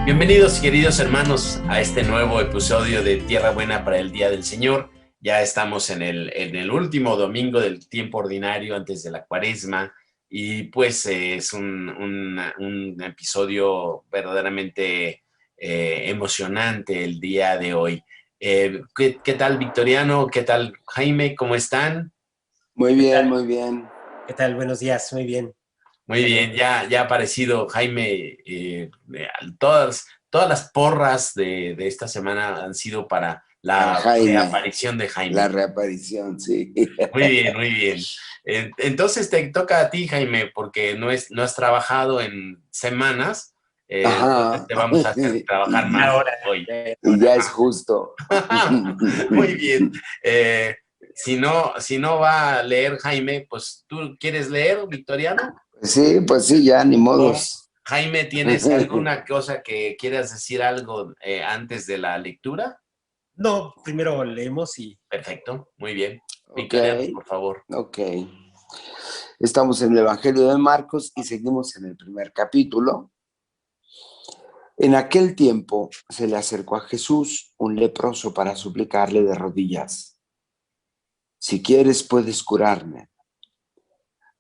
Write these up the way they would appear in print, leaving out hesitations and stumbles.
Bienvenidos, queridos hermanos, a este nuevo episodio de Tierra Buena para el Día del Señor. Ya estamos en el último domingo del tiempo ordinario antes de la Cuaresma y pues es un episodio verdaderamente emocionante el día de hoy. ¿Qué tal, Victoriano? ¿Qué tal, Jaime? ¿Cómo están? Muy ¿Qué bien, tal? muy bien. ¿Qué tal? Buenos días, muy bien. Muy bien, ya ha aparecido Jaime. Todas las porras de esta semana han sido para Para la Jaime, reaparición de la Jaime. reaparición, sí. Muy bien, muy bien. Entonces te toca a ti, Jaime, porque no has trabajado en semanas, entonces Ajá. te vamos a hacer trabajar Ya más ahora, hoy. ya era hora. Ya es justo. Muy bien. Si no va a leer Jaime, pues ¿tú quieres leer, Victoriano? Pues sí, ya, ni O, modos. Jaime, ¿tienes alguna cosa que quieras decir algo antes de la lectura? No, primero leemos y Perfecto, muy bien. Ok, Victoriano, por favor. ok. Estamos en el Evangelio de Marcos y seguimos en el primer capítulo. En aquel tiempo se le acercó a Jesús un leproso para suplicarle de rodillas: si quieres, puedes curarme.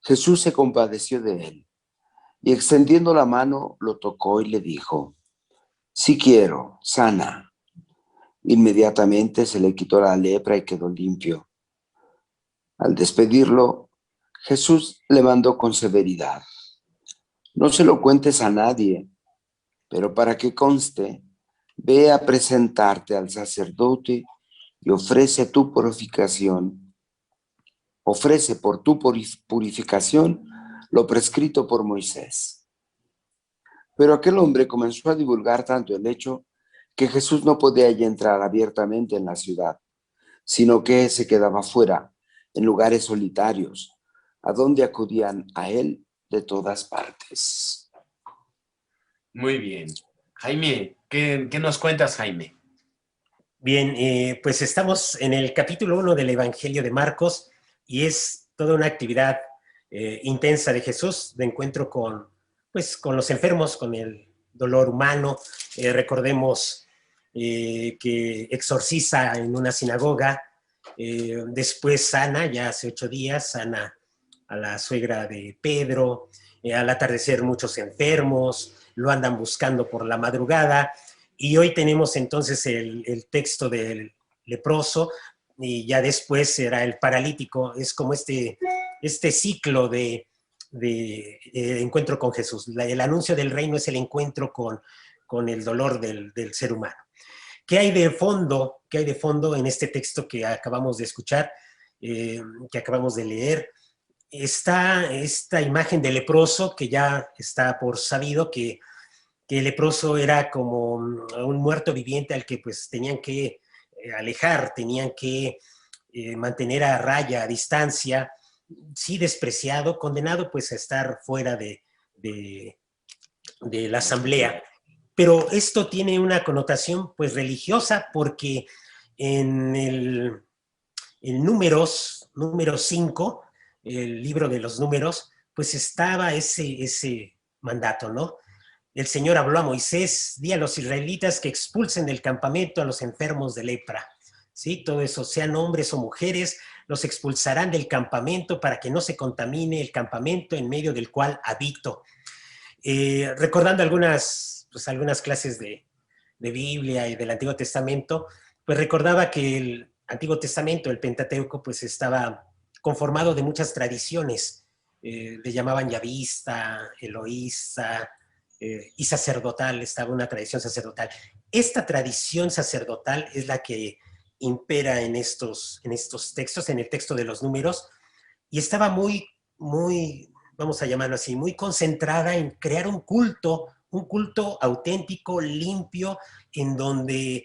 Jesús se compadeció de él y extendiendo la mano lo tocó y le dijo: si quiero, sana. Inmediatamente se le quitó la lepra y quedó limpio. Al despedirlo, Jesús le mandó con severidad: no se lo cuentes a nadie, pero para que conste, ve a presentarte al sacerdote y ofrece por tu purificación lo prescrito por Moisés. Pero aquel hombre comenzó a divulgar tanto el hecho que Jesús no podía ya entrar abiertamente en la ciudad, sino que se quedaba fuera, en lugares solitarios, a donde acudían a él de todas partes. Muy bien. Jaime, ¿qué nos cuentas, Jaime? bien, pues estamos en el capítulo 1 del Evangelio de Marcos y es toda una actividad intensa de Jesús, de encuentro con los enfermos, con el dolor humano. Recordemos que exorciza en una sinagoga, después sana, ya hace 8 días, sana a la suegra de Pedro. Al atardecer muchos enfermos, lo andan buscando por la madrugada, y hoy tenemos entonces el texto del leproso, y ya después será el paralítico. Es como este ciclo de encuentro con Jesús. El anuncio del reino es el encuentro con el dolor del ser humano. ¿Qué hay de fondo? ¿Qué hay de fondo en este texto que acabamos de escuchar, que acabamos de leer? Está esta imagen del leproso, que ya está por sabido que el leproso era como un muerto viviente al que pues tenían que alejar, tenían que mantener a raya, a distancia, sí despreciado, condenado pues a estar fuera de la asamblea. Pero esto tiene una connotación pues religiosa, porque en el número 5, el libro de los números, pues estaba ese mandato, ¿no? El Señor habló a Moisés: di a los israelitas que expulsen del campamento a los enfermos de lepra. ¿Sí? Todo eso, sean hombres o mujeres, los expulsarán del campamento para que no se contamine el campamento en medio del cual habito. Recordando algunas clases de Biblia y del Antiguo Testamento, pues recordaba que el Antiguo Testamento, el Pentateuco, pues estaba conformado de muchas tradiciones. Le llamaban yavista, eloísta, y sacerdotal. Estaba una tradición sacerdotal. Esta tradición sacerdotal es la que impera en estos textos, en el texto de los números, y estaba muy, vamos a llamarlo así, muy concentrada en crear un culto auténtico, limpio, en donde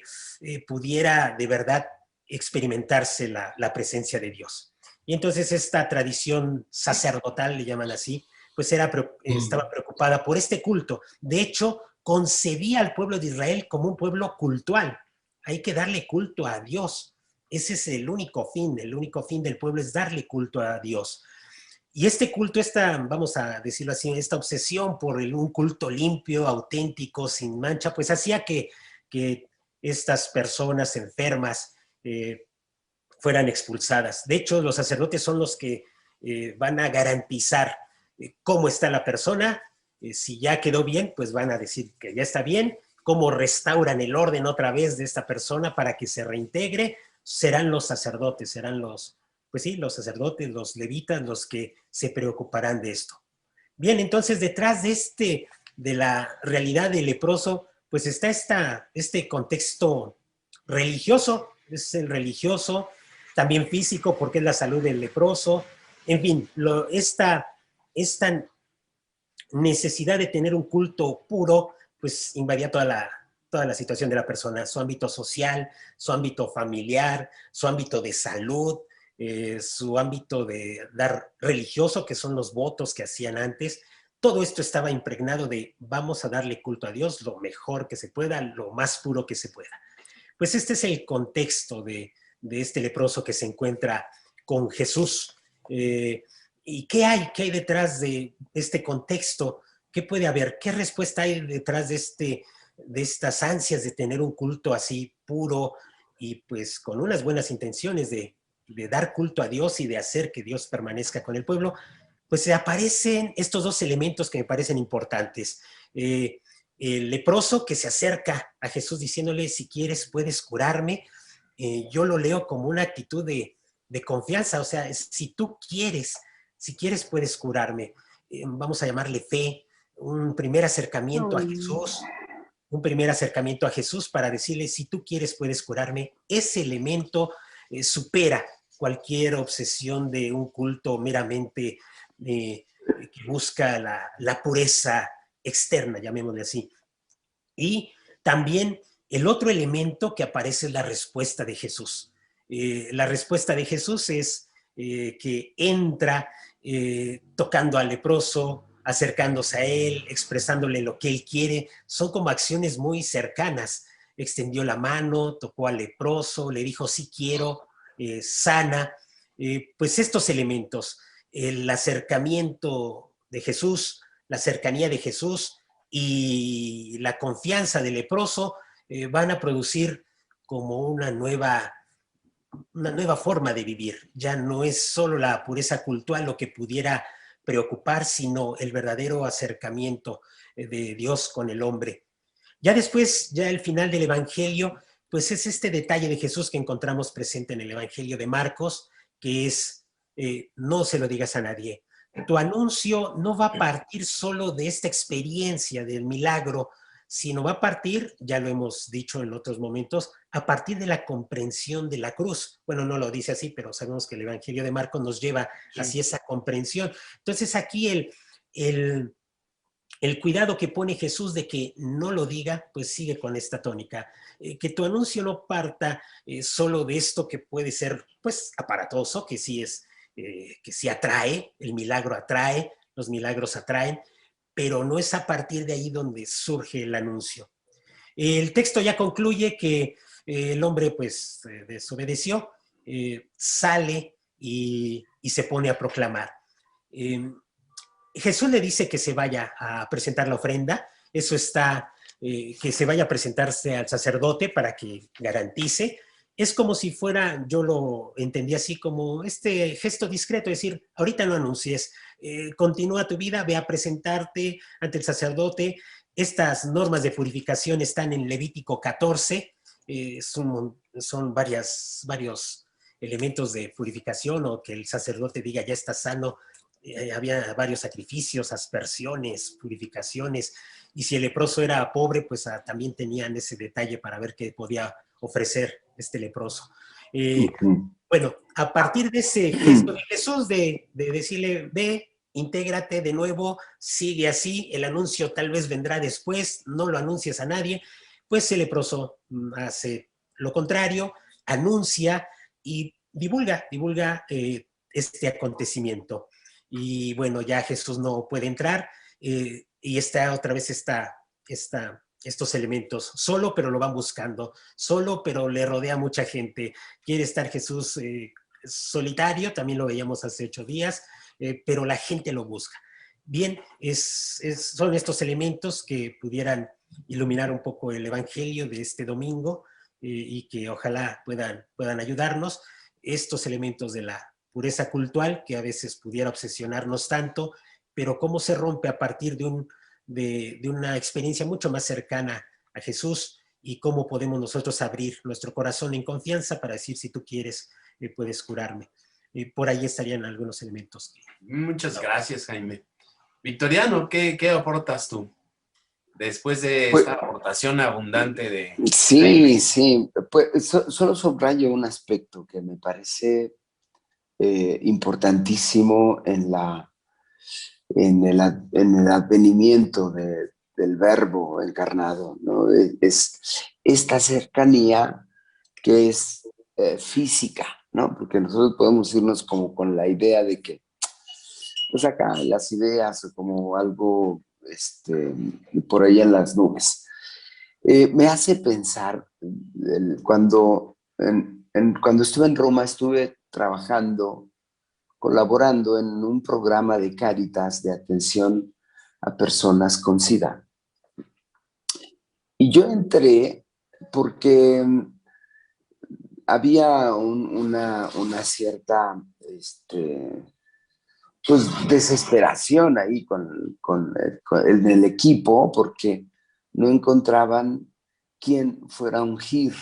pudiera de verdad experimentarse la presencia de Dios. Y entonces esta tradición sacerdotal, le llaman así, pues estaba preocupada por este culto. De hecho, concebía al pueblo de Israel como un pueblo cultual. Hay que darle culto a Dios. Ese es el único fin del pueblo, es darle culto a Dios. Y este culto, vamos a decirlo así, esta obsesión por un culto limpio, auténtico, sin mancha, pues hacía que estas personas enfermas fueran expulsadas. De hecho, los sacerdotes son los que van a garantizar cómo está la persona. Si ya quedó bien, pues van a decir que ya está bien. Cómo restauran el orden otra vez de esta persona para que se reintegre, serán los sacerdotes, serán pues sí, los sacerdotes, los levitas, los que se preocuparán de esto. Bien, entonces detrás de la realidad del leproso, pues está este contexto religioso, es el religioso, también físico, porque es la salud del leproso, en fin, esta necesidad de tener un culto puro, pues invadía toda la situación de la persona, su ámbito social, su ámbito familiar, su ámbito de salud, su ámbito de dar religioso, que son los votos que hacían antes. Todo esto estaba impregnado de vamos a darle culto a Dios lo mejor que se pueda, lo más puro que se pueda. Pues este es el contexto de este leproso que se encuentra con Jesús. ¿Y qué hay detrás de este contexto? ¿Qué puede haber? ¿Qué respuesta hay detrás de estas ansias de tener un culto así puro y pues con unas buenas intenciones de dar culto a Dios y de hacer que Dios permanezca con el pueblo? Pues se aparecen estos dos elementos que me parecen importantes. El leproso que se acerca a Jesús diciéndole, si quieres puedes curarme. Yo lo leo como una actitud de confianza, o sea, si quieres puedes curarme. Vamos a llamarle fe, un primer acercamiento a Jesús, para decirle, si tú quieres puedes curarme. Ese elemento supera cualquier obsesión de un culto meramente que busca la pureza externa, llamémosle así. Y también el otro elemento que aparece es la respuesta de Jesús. La respuesta de Jesús es que entra tocando al leproso, acercándose a él, expresándole lo que él quiere. Son como acciones muy cercanas. Extendió la mano, tocó al leproso, le dijo, sí quiero, sana. Pues estos elementos, el acercamiento de Jesús, la cercanía de Jesús y la confianza del leproso van a producir como una nueva forma de vivir. Ya no es solo la pureza cultural lo que pudiera preocupar, sino el verdadero acercamiento de Dios con el hombre. Ya después, ya el final del Evangelio, pues es este detalle de Jesús que encontramos presente en el Evangelio de Marcos, que es, no se lo digas a nadie. Tu anuncio no va a partir solo de esta experiencia del milagro, sino va a partir, ya lo hemos dicho en otros momentos, a partir de la comprensión de la cruz. Bueno, no lo dice así, pero sabemos que el Evangelio de Marcos nos lleva hacia esa comprensión. Entonces aquí el cuidado que pone Jesús de que no lo diga, pues sigue con esta tónica. Que tu anuncio no parta solo de esto que puede ser, pues, aparatoso, que sí atrae, el milagro atrae, los milagros atraen, pero no es a partir de ahí donde surge el anuncio. El texto ya concluye que el hombre, pues, desobedeció, sale y se pone a proclamar. Jesús le dice que se vaya a presentar la ofrenda, eso está, que se vaya a presentarse al sacerdote para que garantice. Es como si fuera, yo lo entendí así, como este gesto discreto, es decir, ahorita no anuncies, continúa tu vida, ve a presentarte ante el sacerdote. Estas normas de purificación están en Levítico 14, son varios elementos de purificación, o que el sacerdote diga ya está sano. Había varios sacrificios, aspersiones, purificaciones, y si el leproso era pobre, pues también tenían ese detalle para ver qué podía ofrecer este leproso. Bueno, a partir de ese gesto de Jesús de decirle, ve, intégrate de nuevo, sigue así, el anuncio tal vez vendrá después, no lo anuncies a nadie, pues el leproso hace lo contrario, anuncia y divulga este acontecimiento. Y bueno, ya Jesús no puede entrar y está otra vez estos elementos, solo pero lo van buscando, solo pero le rodea mucha gente. Quiere estar Jesús solitario, también lo veíamos hace 8 días, pero la gente lo busca. Bien, son estos elementos que pudieran iluminar un poco el evangelio de este domingo y que ojalá puedan ayudarnos. Estos elementos de la pureza cultural que a veces pudiera obsesionarnos tanto, pero cómo se rompe a partir de una experiencia mucho más cercana a Jesús y cómo podemos nosotros abrir nuestro corazón en confianza para decir, si tú quieres, puedes curarme. Por ahí estarían algunos elementos. Muchas gracias, Jaime. Victoriano, ¿qué aportas tú? Después de Pues, esta aportación abundante de sí, Jaime. sí. Pues, solo subrayo un aspecto que me parece importantísimo en el advenimiento del Verbo encarnado, ¿no? Es esta cercanía que es física, ¿no? Porque nosotros podemos irnos como con la idea de que, pues acá las ideas o como algo por ahí en las nubes. Me hace pensar, cuando estuve en Roma, estuve trabajando, colaborando en un programa de Cáritas de atención a personas con SIDA. Y yo entré porque había una cierta pues, desesperación ahí con el equipo, porque no encontraban quién fuera a ungir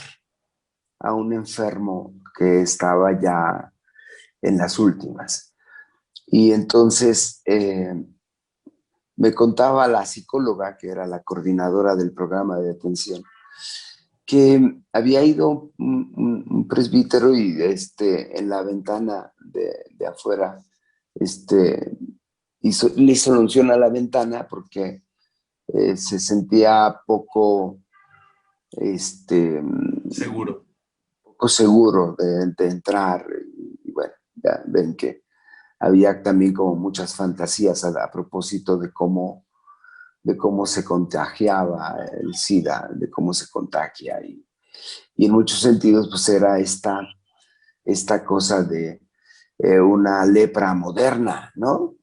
a un enfermo que estaba ya en las últimas. Y entonces me contaba la psicóloga, que era la coordinadora del programa de atención, que había ido un presbítero y en la ventana de afuera le hizo alusión a la ventana porque se sentía poco Seguro. poco seguro de entrar. Y bueno, ya ven que había también como muchas fantasías a propósito de cómo se contagiaba el SIDA, de cómo se contagia. Y en muchos sentidos, pues era esta cosa de una lepra moderna, ¿no?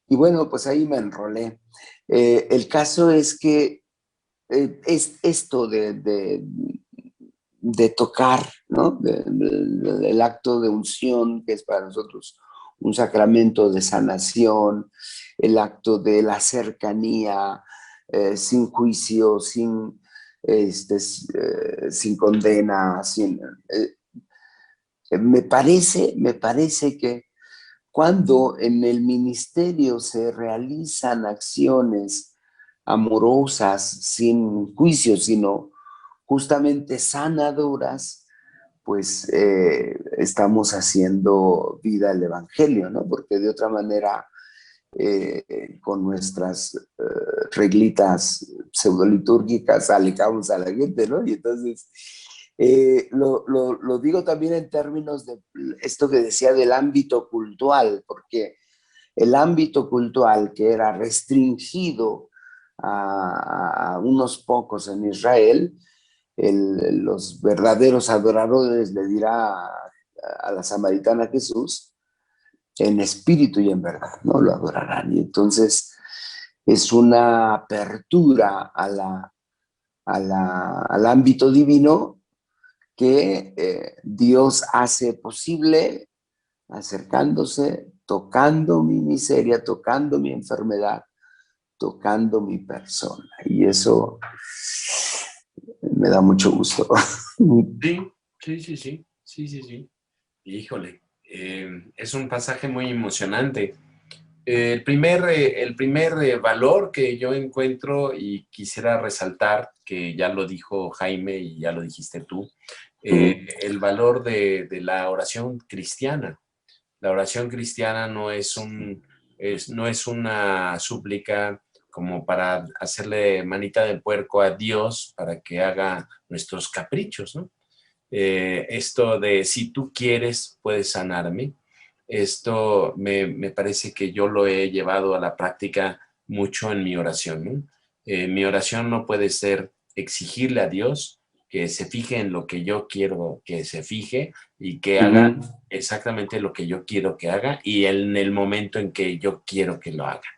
Y bueno, pues ahí me enrolé. El caso es que es esto de tocar, ¿no? El acto de unción, que es para nosotros un sacramento de sanación, el acto de la cercanía, sin juicio, sin condena, me parece que cuando en el ministerio se realizan acciones amorosas, sin juicio, sino justamente sanadoras, pues estamos haciendo vida el Evangelio, ¿no? Porque de otra manera, con nuestras reglitas pseudolitúrgicas, alejamos a la gente, ¿no? Y entonces, lo digo también en términos de esto que decía del ámbito cultural, porque el ámbito cultural que era restringido a unos pocos en Israel, los verdaderos adoradores le dirá a la samaritana Jesús, en espíritu y en verdad, ¿no? Lo adorarán. Y entonces es una apertura al ámbito divino que Dios hace posible acercándose, tocando mi miseria, tocando mi enfermedad, tocando mi persona. Y eso me da mucho gusto. Sí. Híjole, es un pasaje muy emocionante. El primer valor que yo encuentro y quisiera resaltar, que ya lo dijo Jaime y ya lo dijiste tú, el valor de la oración cristiana. La oración cristiana no es una súplica como para hacerle manita de puerco a Dios para que haga nuestros caprichos, ¿no? Esto de si tú quieres, puedes sanarme. Esto me parece que yo lo he llevado a la práctica mucho en mi oración, ¿no? Mi oración no puede ser exigirle a Dios que se fije en lo que yo quiero que se fije y que haga exactamente lo que yo quiero que haga y en el momento en que yo quiero que lo haga.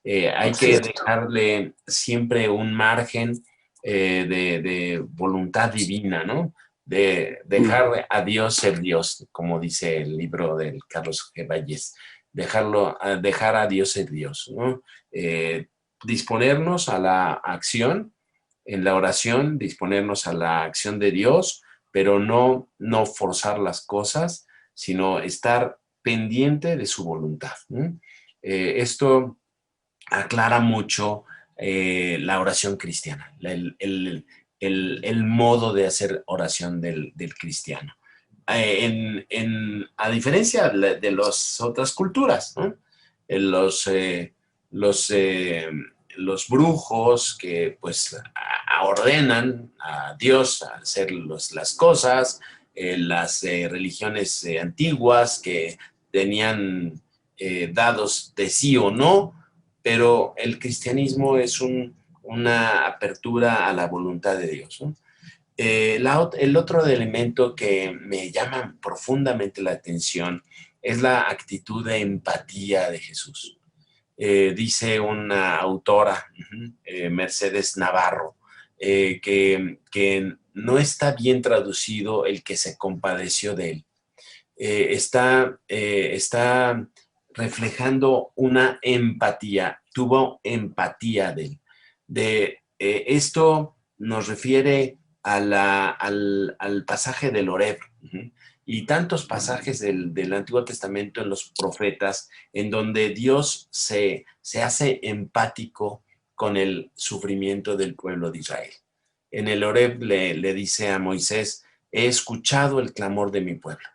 Hay que dejarle siempre un margen de voluntad divina, ¿no? De dejar a Dios ser Dios, como dice el libro del Carlos G. Valles, dejar a Dios ser Dios, ¿no? Disponernos a la acción, en la oración, disponernos a la acción de Dios, pero no forzar las cosas, sino estar pendiente de su voluntad, ¿no? Esto aclara mucho la oración cristiana, el modo de hacer oración del cristiano. A diferencia de las otras culturas, ¿no? Los, los, los brujos que pues ordenan a Dios a hacer las cosas, las religiones antiguas que tenían dados de sí o no, pero el cristianismo es una apertura a la voluntad de Dios, ¿no? El otro elemento que me llama profundamente la atención es la actitud de empatía de Jesús. Dice una autora, Mercedes Navarro, que no está bien traducido el que se compadeció de él. Está reflejando una empatía, tuvo empatía de él. Esto nos refiere al pasaje del Oreb, y tantos pasajes del Antiguo Testamento en los profetas, en donde Dios se hace empático con el sufrimiento del pueblo de Israel. En el Oreb le dice a Moisés: he escuchado el clamor de mi pueblo.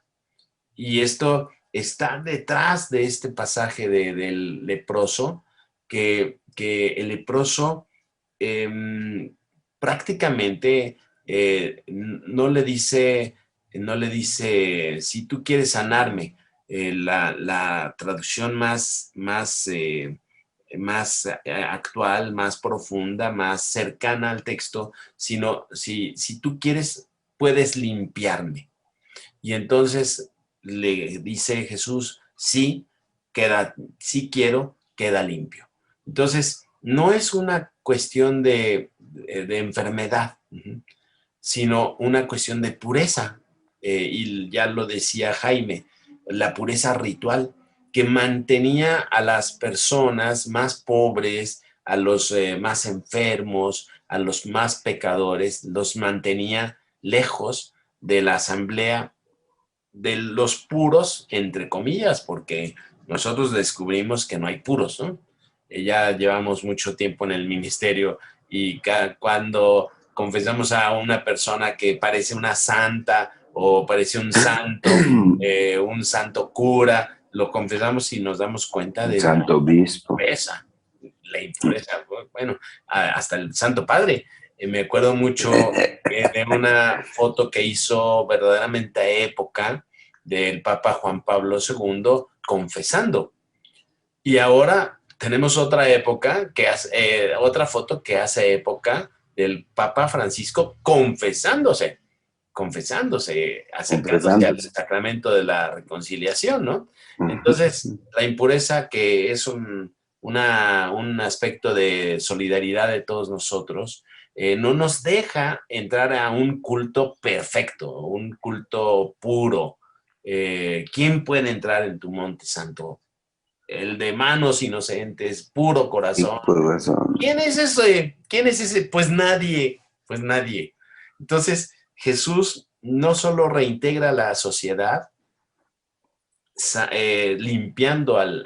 Y esto está detrás de este pasaje del leproso, que el leproso prácticamente no le dice, si tú quieres sanarme. La traducción más actual, más profunda, más cercana al texto, sino si tú quieres, puedes limpiarme. Y entonces le dice Jesús: sí, sí quiero, queda limpio. Entonces, no es una cuestión de enfermedad, sino una cuestión de pureza. Y ya lo decía Jaime, la pureza ritual, que mantenía a las personas más pobres, a los más enfermos, a los más pecadores, los mantenía lejos de la asamblea de los puros, entre comillas, porque nosotros descubrimos que no hay puros, ¿no? Ya llevamos mucho tiempo en el ministerio y cuando confesamos a una persona que parece una santa o parece un santo cura, lo confesamos y nos damos cuenta de santo obispo. La impureza, bueno, hasta el Santo Padre. Me acuerdo mucho de una foto que hizo verdaderamente a época del Papa Juan Pablo II confesando. Y ahora tenemos otra época, otra foto que hace época del Papa Francisco confesándose, acercándose al sacramento de la reconciliación, ¿no? Entonces, la impureza, que es un aspecto de solidaridad de todos nosotros, no nos deja entrar a un culto perfecto, un culto puro. ¿Quién puede entrar en tu monte santo? El de manos inocentes, puro corazón. ¿Quién es ese? ¿Quién es ese? Pues nadie. Entonces, Jesús no solo reintegra la sociedad, limpiando al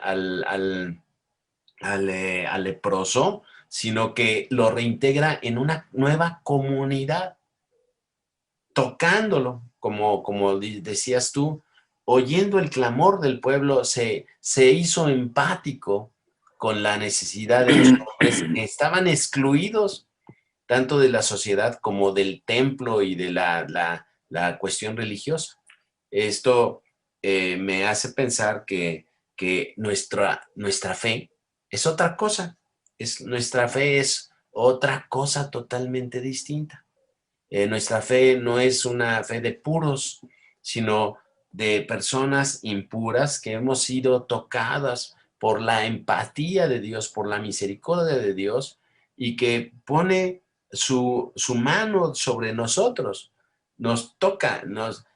leproso, sino que lo reintegra en una nueva comunidad, tocándolo, como decías tú, oyendo el clamor del pueblo, se hizo empático con la necesidad de los hombres que estaban excluidos tanto de la sociedad como del templo y de la cuestión religiosa. Esto me hace pensar que nuestra fe es otra cosa. Nuestra fe es otra cosa totalmente distinta. Nuestra fe no es una fe de puros, sino de personas impuras que hemos sido tocadas por la empatía de Dios, por la misericordia de Dios, y que pone su mano sobre nosotros, nos toca, nos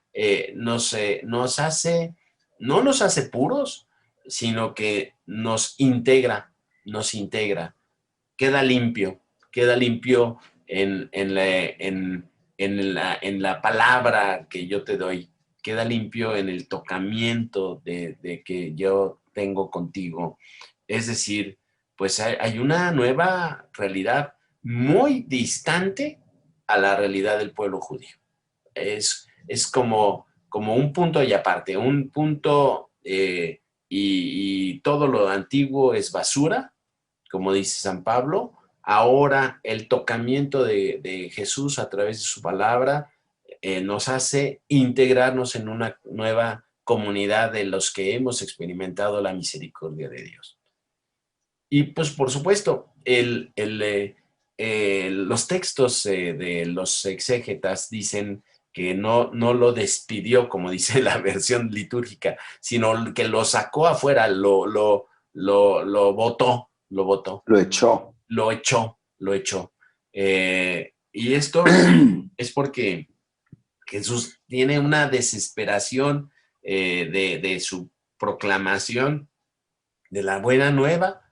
hace, no nos hace puros, sino que nos integra, queda limpio en la palabra que yo te doy, queda limpio en el tocamiento de que yo tengo contigo. Es decir, pues hay una nueva realidad muy distante a la realidad del pueblo judío. Es como un punto y aparte, un punto y todo lo antiguo es basura, como dice San Pablo. Ahora el tocamiento de Jesús a través de su palabra nos hace integrarnos en una nueva comunidad de los que hemos experimentado la misericordia de Dios. Y pues por supuesto, los textos de los exégetas dicen que no lo despidió, como dice la versión litúrgica, sino que lo sacó afuera, lo botó, Lo echó. lo echó. Y esto es porque Jesús tiene una desesperación de su proclamación de la buena nueva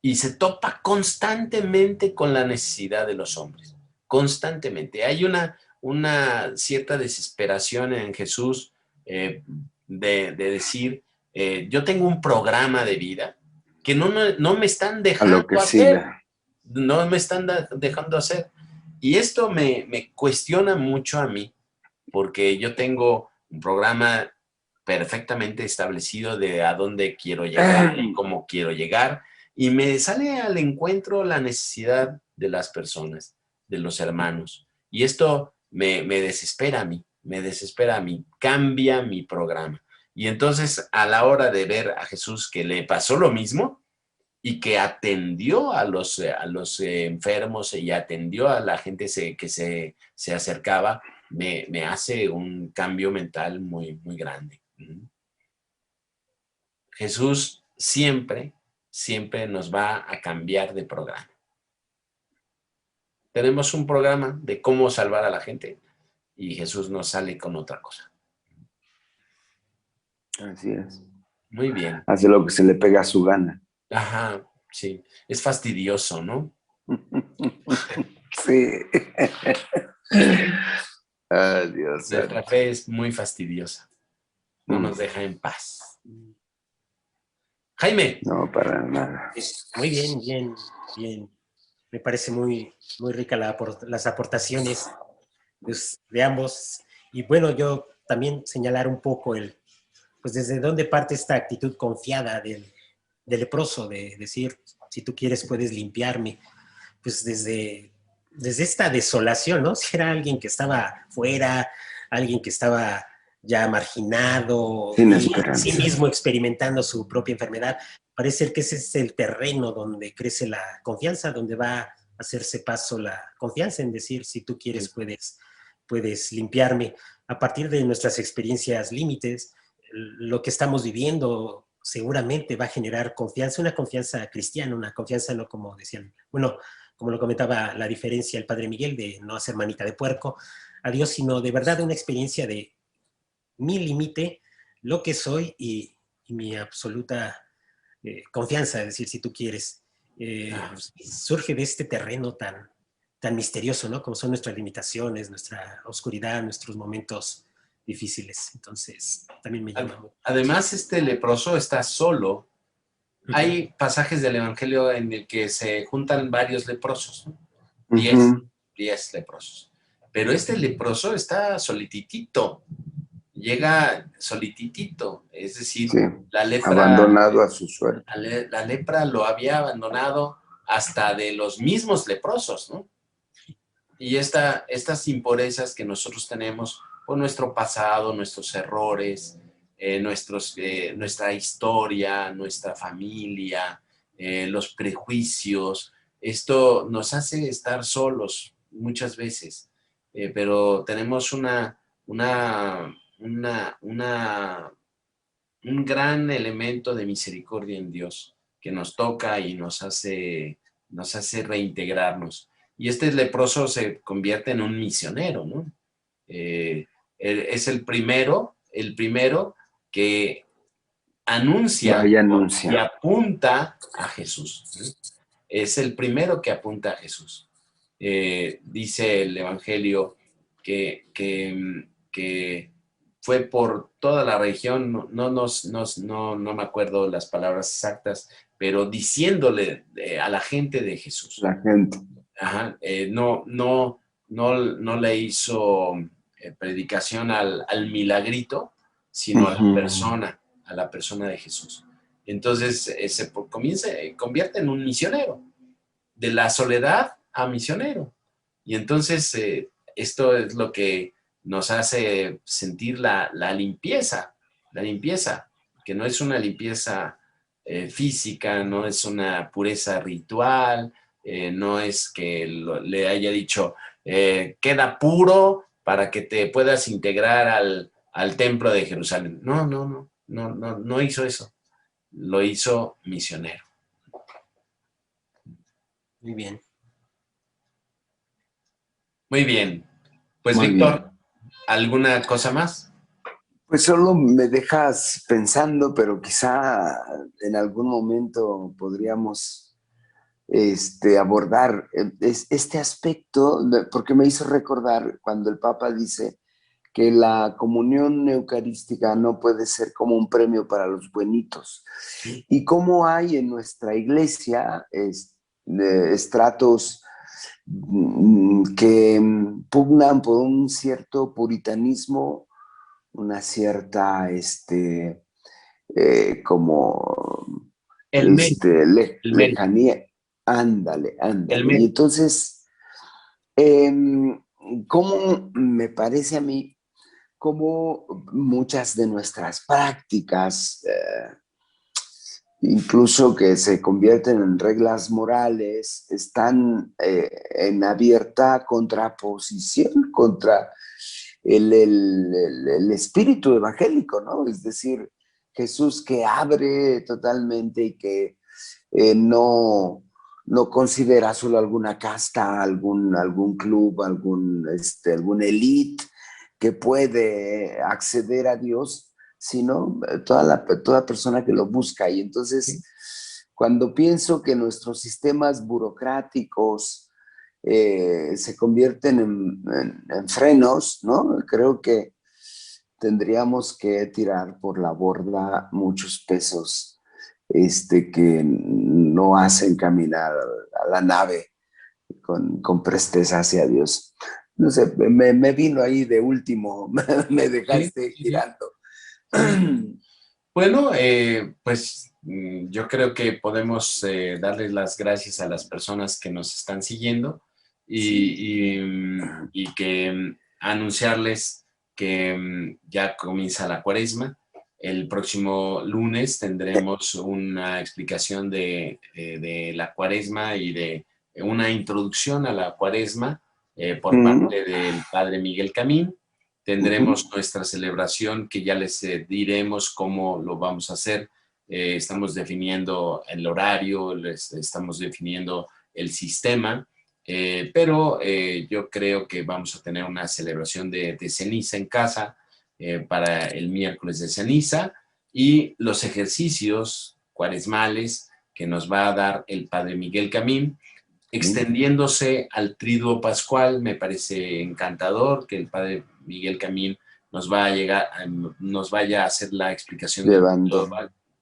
y se topa constantemente con la necesidad de los hombres, constantemente. Hay una cierta desesperación en Jesús de decir, yo tengo un programa de vida que no me están dejando hacer, no me están dejando hacer. Y esto me cuestiona mucho a mí, porque yo tengo un programa perfectamente establecido de a dónde quiero llegar y cómo quiero llegar, y me sale al encuentro la necesidad de las personas, de los hermanos, y esto me desespera a mí, cambia mi programa. Y entonces a la hora de ver a Jesús que le pasó lo mismo y que atendió a los enfermos y atendió a la gente que se acercaba, me hace un cambio mental muy, muy grande. Jesús siempre nos va a cambiar de programa. Tenemos un programa de cómo salvar a la gente y Jesús nos sale con otra cosa. Así es. Muy bien. Hace lo que se le pega a su gana. Ajá, sí. Es fastidioso, ¿no? Sí. Dios. Nuestra fe es muy fastidiosa. No nos deja en paz. Jaime. No, para nada. Muy bien. Me parece muy rica las aportaciones de ambos. Y bueno, yo también señalar un poco pues desde dónde parte esta actitud confiada del leproso, de decir, si tú quieres puedes limpiarme. Pues desde esta desolación, ¿no? Si era alguien que estaba fuera, alguien que estaba ya marginado, sin y sí mismo experimentando su propia enfermedad, parece ser que ese es el terreno donde crece la confianza, donde va a hacerse paso la confianza en decir, si tú quieres puedes limpiarme. A partir de nuestras experiencias límites, lo que estamos viviendo seguramente va a generar confianza, una confianza cristiana, una confianza no como decían, bueno, como lo comentaba la diferencia el Padre Miguel, de no hacer manita de puerco a Dios, sino de verdad una experiencia de mi límite, lo que soy y mi absoluta confianza, es decir, si tú quieres, surge de este terreno tan misterioso, ¿no? Como son nuestras limitaciones, nuestra oscuridad, nuestros momentos difíciles. Entonces, también me llama mucho. Además, este leproso está solo. Hay pasajes del Evangelio en el que se juntan varios leprosos, ¿no? 10 leprosos. Pero este leproso está solititito, llega solititito, es decir, sí, la lepra... Abandonado a su suerte. La lepra lo había abandonado hasta de los mismos leprosos, ¿no? Y estas impurezas que nosotros tenemos por nuestro pasado, nuestros errores, nuestra historia, nuestra familia, los prejuicios, esto nos hace estar solos muchas veces. pero tenemos un gran elemento de misericordia en Dios que nos toca y nos hace reintegrarnos. Y este leproso se convierte en un misionero, ¿no? Es el primero que anuncia Vaya y anuncia. apunta a Jesús, ¿sí? Es el primero que apunta a Jesús. Dice el Evangelio que fue por toda la región, no me acuerdo las palabras exactas, pero diciéndole a la gente de Jesús. La gente. Ajá, no le hizo predicación al milagrito, sino a la persona de Jesús. Entonces se convierte en un misionero, de la soledad a misionero. Y entonces esto es lo que nos hace sentir la limpieza, que no es una limpieza física, no es una pureza ritual, no es que le haya dicho, queda puro para que te puedas integrar al templo de Jerusalén. No hizo eso. Lo hizo misionero. Muy bien. Muy bien. Pues Muy Víctor, bien. ¿alguna cosa más? Pues solo me dejas pensando, pero quizá en algún momento podríamos abordar este aspecto, porque me hizo recordar cuando el Papa dice que la comunión eucarística no puede ser como un premio para los buenitos. Y cómo hay en nuestra iglesia estratos que pugnan por un cierto puritanismo, una cierta, como, El mérito. lejanía. Ándale. El Y mérito. entonces, ¿cómo me parece a mí, como muchas de nuestras prácticas, incluso que se convierten en reglas morales, están en abierta contraposición contra el espíritu evangélico, ¿no? Es decir, Jesús que abre totalmente y que no considera solo alguna casta, algún club, algún elite que puede acceder a Dios, sino toda persona que lo busca. Y entonces, cuando pienso que nuestros sistemas burocráticos se convierten en frenos, ¿no? Creo que tendríamos que tirar por la borda muchos pesos que no hacen caminar a la nave con presteza hacia Dios. No sé, me vino ahí de último, me dejaste girando. Bueno, pues yo creo que podemos darles las gracias a las personas que nos están siguiendo y que anunciarles que ya comienza la Cuaresma. El próximo lunes tendremos una explicación de la Cuaresma y de una introducción a la Cuaresma por parte del Padre Miguel Camín. Tendremos nuestra celebración que ya les diremos cómo lo vamos a hacer. Estamos definiendo el horario, estamos definiendo el sistema, pero yo creo que vamos a tener una celebración de ceniza en casa para el miércoles de ceniza y los ejercicios cuaresmales que nos va a dar el Padre Miguel Camín, extendiéndose al triduo pascual. Me parece encantador que el Padre Miguel Camín nos vaya a hacer la explicación del triduo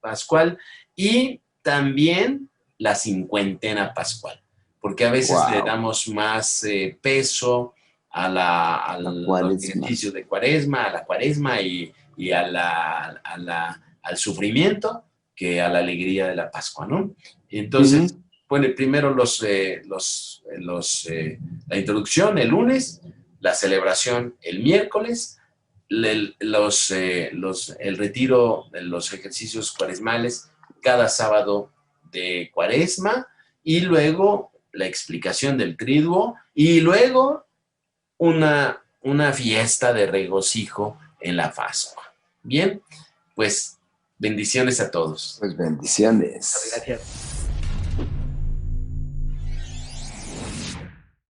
pascual y también la cincuentena pascual, porque a veces le damos más peso a los ejercicios de Cuaresma, a la Cuaresma y al sufrimiento que a la alegría de la Pascua, ¿no? Entonces, bueno, primero la introducción el lunes, la celebración el miércoles, el retiro, los ejercicios cuaresmales cada sábado de Cuaresma y luego la explicación del triduo y luego una fiesta de regocijo en la Pascua. Bien, pues bendiciones a todos. Pues bendiciones. Gracias.